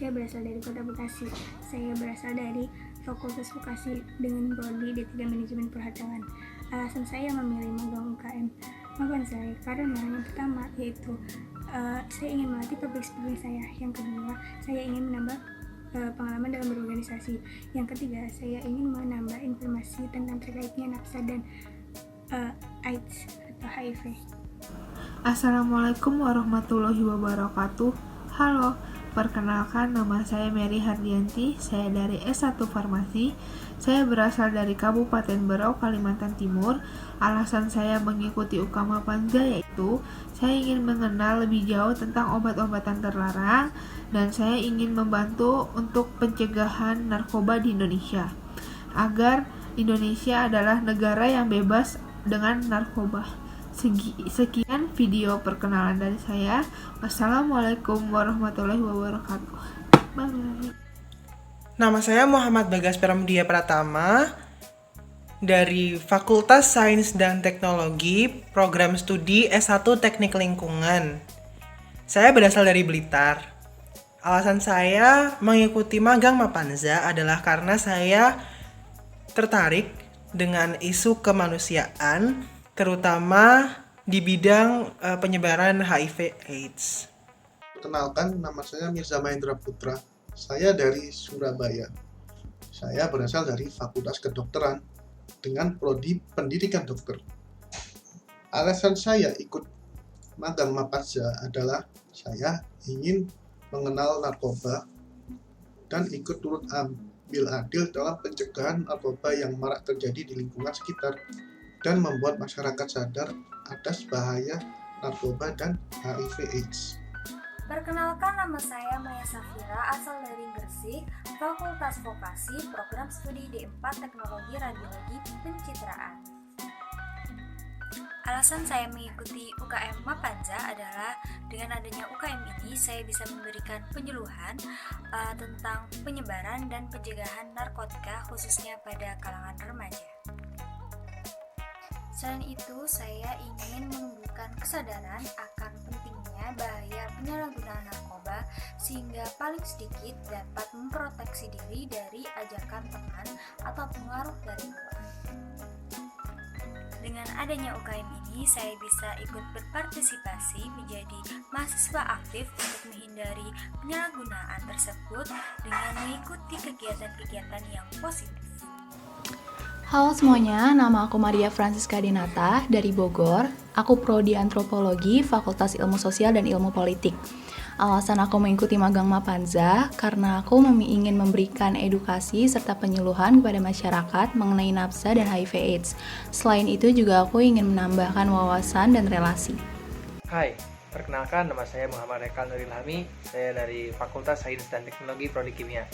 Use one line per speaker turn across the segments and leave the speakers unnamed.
Saya berasal dari Kota Bekasi. Saya berasal dari Fakultas Vokasi dengan prodi D3 Manajemen Perhotelan. Alasan saya memilih magang UKM Mapanzai karena yang pertama yaitu saya ingin melatih public speaking saya. Yang kedua, saya ingin menambah pengalaman dalam berorganisasi. Yang ketiga, saya ingin menambah informasi tentang terkaitnya nafsa dan AIDS atau HIV.
Assalamualaikum warahmatullahi wabarakatuh. Halo, perkenalkan nama saya Mary Hardianti. Saya dari S1 Farmasi. Saya berasal dari Kabupaten Berau, Kalimantan Timur. Alasan saya mengikuti UKM Mapanzai yaitu saya ingin mengenal lebih jauh tentang obat-obatan terlarang dan saya ingin membantu untuk pencegahan narkoba di Indonesia agar Indonesia adalah negara yang bebas dengan narkoba. Sekian video perkenalan dari saya. Wassalamualaikum warahmatullahi wabarakatuh. Bye.
Nama saya Muhammad Bagas Pramudia Pratama dari Fakultas Sains dan Teknologi, Program Studi S1 Teknik Lingkungan. Saya berasal dari Blitar. Alasan saya mengikuti magang Mapanzai adalah karena saya tertarik dengan isu kemanusiaan, terutama di bidang penyebaran HIV/AIDS.
Perkenalkan, nama saya Mirza Mahendra Putra. Saya dari Surabaya. Saya berasal dari Fakultas Kedokteran dengan prodi Pendidikan Dokter. Alasan saya ikut magang Mapanzai adalah saya ingin mengenal narkoba dan ikut turut ambil andil dalam pencegahan narkoba yang marak terjadi di lingkungan sekitar dan membuat masyarakat sadar atas bahaya narkoba dan HIV/AIDS.
Perkenalkan, nama saya Maya Safira, asal dari Gresik, Fakultas Vokasi, Program Studi D4 Teknologi Radiologi Pencitraan. Alasan saya mengikuti UKM Mapanzai adalah dengan adanya UKM ini saya bisa memberikan penyuluhan tentang penyebaran dan pencegahan narkotika khususnya pada kalangan remaja. Selain itu, saya ingin menumbuhkan kesadaran akan pentingnya bahaya penyalahgunaan narkoba sehingga paling sedikit dapat memproteksi diri dari ajakan teman atau pengaruh dari luar. Dengan adanya UKM ini, saya bisa ikut berpartisipasi menjadi mahasiswa aktif untuk menghindari penyalahgunaan tersebut dengan mengikuti kegiatan-kegiatan yang positif.
Halo semuanya, nama aku Maria Francisca Dinata dari Bogor. Aku prodi Antropologi, Fakultas Ilmu Sosial dan Ilmu Politik. Alasan aku mengikuti magang Mapanzai karena aku ingin memberikan edukasi serta penyuluhan kepada masyarakat mengenai nafsa dan HIV/AIDS. Selain itu juga aku ingin menambahkan wawasan dan relasi.
Hai, perkenalkan nama saya Muhammad Rekal Nurilhami. Saya dari Fakultas Sains dan Teknologi Prodi Kimia.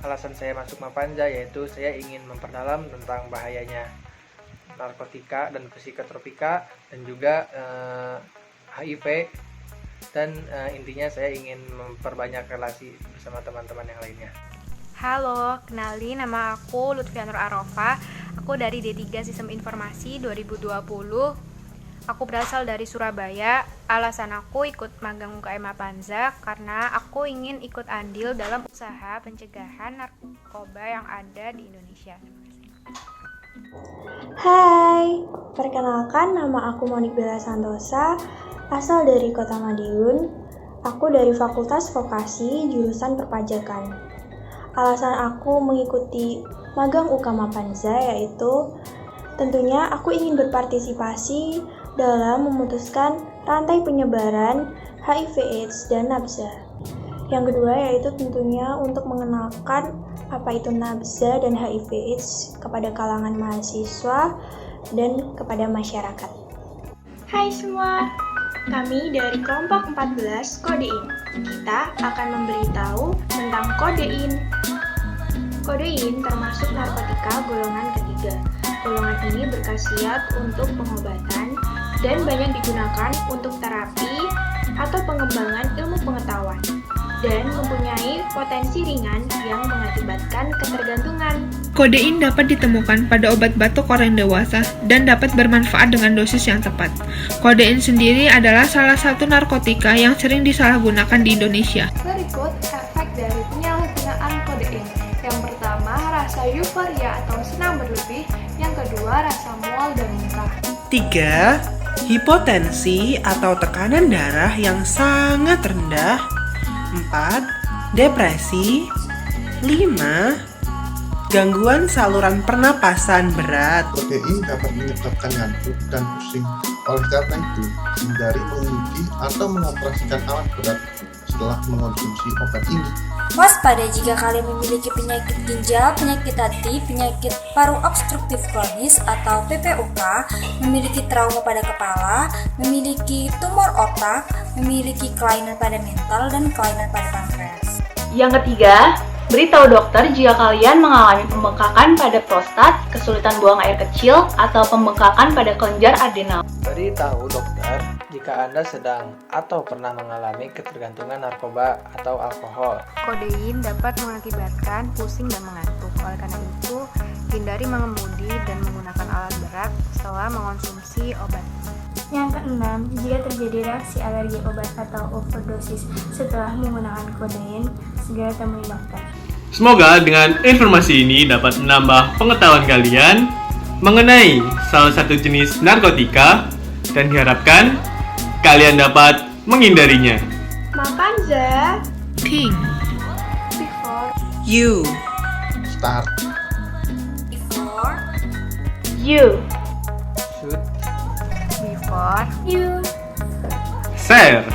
Alasan saya masuk Mapanzai yaitu saya ingin memperdalam tentang bahayanya narkotika dan psikotropika dan juga HIV dan intinya saya ingin memperbanyak relasi bersama teman-teman yang lainnya.
Halo, kenalin nama aku Lutfianur Arofa. Aku dari D3 Sistem Informasi 2020. Aku berasal dari Surabaya. Alasan aku ikut magang UKM Mapanzai karena aku ingin ikut andil dalam usaha pencegahan narkoba yang ada di Indonesia.
Hai, perkenalkan nama aku Monik Bella Santosa, asal dari Kota Madiun. Aku dari Fakultas Vokasi, jurusan Perpajakan. Alasan aku mengikuti magang UKM Mapanzai yaitu tentunya aku ingin berpartisipasi dalam memutuskan rantai penyebaran HIV/AIDS dan nafsa. Yang kedua yaitu tentunya untuk mengenalkan apa itu nafsa dan HIV/AIDS kepada kalangan mahasiswa dan kepada masyarakat.
Hai semua, kami dari kelompok 14 Kodein. Kita akan memberitahu tentang kodein. Kodein termasuk narkotika golongan ketiga. Golongan ini berkhasiat untuk pengobatan dan banyak digunakan untuk terapi atau pengembangan ilmu pengetahuan dan mempunyai potensi ringan yang mengakibatkan ketergantungan.
Kodein dapat ditemukan pada obat batuk orang dewasa dan dapat bermanfaat dengan dosis yang tepat. Kodein sendiri adalah salah satu narkotika yang sering disalahgunakan di Indonesia.
Berikut efek dari
penggunaan kodein. Yang pertama, rasa euforia atau senang berlebih. Yang kedua, rasa mual dan muntah.
3. Hipotensi atau tekanan darah yang sangat rendah. 4. Depresi. 5. Gangguan saluran pernapasan berat.
Kodein dapat menyebabkan ngantuk dan pusing. Oleh karena itu, hindari mengemudi atau mengoperasikan alat berat setelah mengonsumsi obat ini.
Waspada jika kalian memiliki penyakit ginjal, penyakit hati, penyakit paru obstruktif kronis atau PPOK, memiliki trauma pada kepala, memiliki tumor otak, memiliki kelainan pada mental, dan kelainan pada pankreas.
Yang ketiga, beritahu dokter jika kalian mengalami pembengkakan pada prostat, kesulitan buang air kecil, atau pembengkakan pada kelenjar adrenal.
Beritahu dokter jika Anda sedang atau pernah mengalami ketergantungan narkoba atau alkohol.
Kodein dapat mengakibatkan pusing dan mengantuk. Oleh karena itu, hindari mengemudi dan menggunakan alat berat setelah mengonsumsi obat.
Yang keenam, jika terjadi reaksi alergi obat atau overdosis setelah menggunakan kodein, segera temui dokter.
Semoga dengan informasi ini dapat menambah pengetahuan kalian mengenai salah satu jenis narkotika dan diharapkan kalian dapat menghindarinya.
Mapanza.
Pink.
Before
You.
Start.
Before
You.
Shoot.
before
You.
Share.